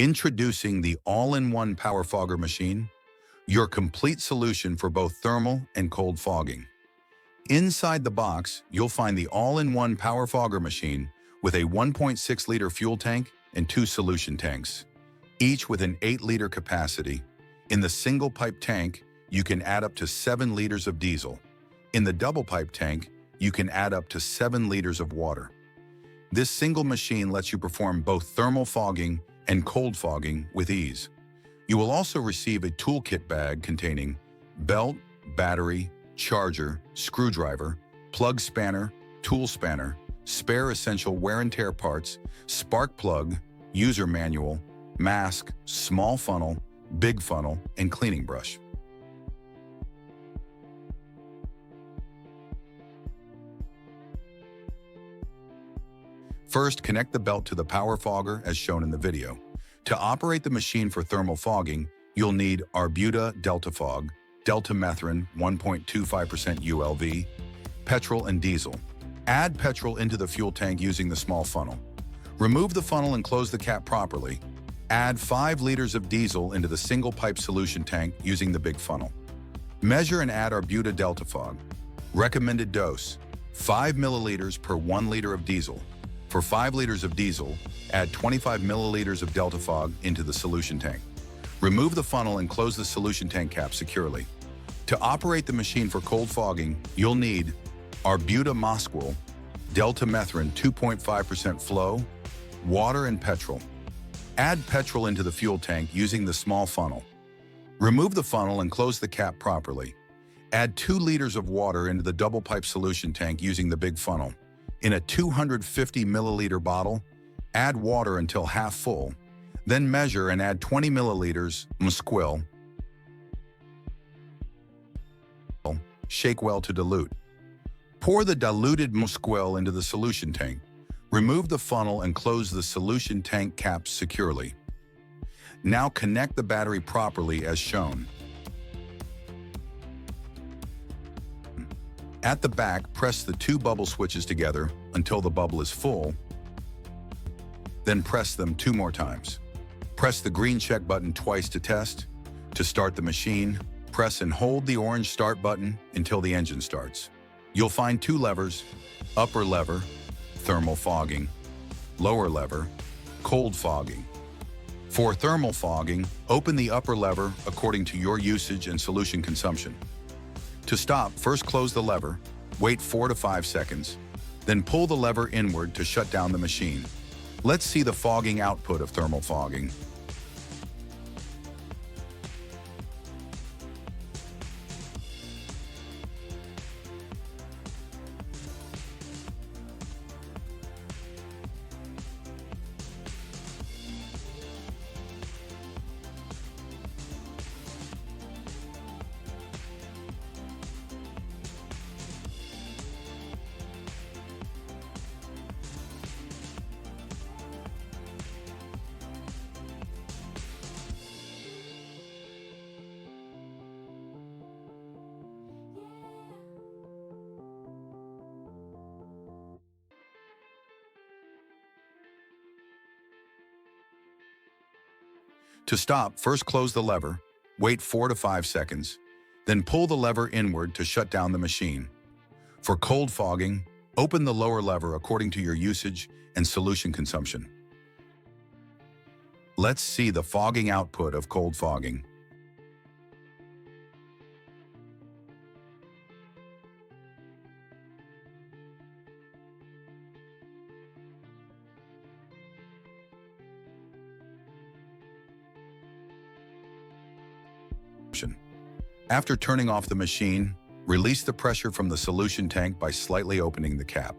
Introducing the all-in-one Power Fogger machine, your complete solution for both thermal and cold fogging. Inside the box, you'll find the all-in-one Power Fogger machine with a 1.6-liter fuel tank and 2 solution tanks, each with an 8-liter capacity. In the single-pipe tank, you can add up to 7 liters of diesel. In the double-pipe tank, you can add up to 7 liters of water. This single machine lets you perform both thermal fogging and cold fogging with ease. You will also receive a toolkit bag containing belt, battery, charger, screwdriver, plug spanner, tool spanner, spare essential wear and tear parts, spark plug, user manual, mask, small funnel, big funnel, and cleaning brush. First, connect the belt to the power fogger as shown in the video. To operate the machine for thermal fogging, you'll need Arbuda Deltafog, Deltamethrin 1.25% ULV, petrol and diesel. Add petrol into the fuel tank using the small funnel. Remove the funnel and close the cap properly. Add 5 liters of diesel into the single-pipe solution tank using the big funnel. Measure and add Arbuda Deltafog. Recommended dose, 5 milliliters per 1 liter of diesel. For 5 liters of diesel, add 25 milliliters of Deltafog into the solution tank. Remove the funnel and close the solution tank cap securely. To operate the machine for cold fogging, you'll need Arbuda Mosquil, Deltamethrin 2.5% flow, water and petrol. Add petrol into the fuel tank using the small funnel. Remove the funnel and close the cap properly. Add 2 liters of water into the double pipe solution tank using the big funnel. In a 250 milliliter bottle, add water until half full. Then measure and add 20 milliliters Mosquil. Shake well to dilute. Pour the diluted Mosquil into the solution tank. Remove the funnel and close the solution tank caps securely. Now connect the battery properly as shown. At the back, press the 2 bubble switches together until the bubble is full. Then press them 2 more times. Press the green check button twice to test. To start the machine, press and hold the orange start button until the engine starts. You'll find 2 levers: upper lever, thermal fogging, lower lever, cold fogging. For thermal fogging, open the upper lever according to your usage and solution consumption. To stop, first close the lever, wait 4 to 5 seconds, then pull the lever inward to shut down the machine. Let's see the fogging output of thermal fogging. To stop, first close the lever, wait 4 to 5 seconds, then pull the lever inward to shut down the machine. For cold fogging, open the lower lever according to your usage and solution consumption. Let's see the fogging output of cold fogging. After turning off the machine, release the pressure from the solution tank by slightly opening the cap.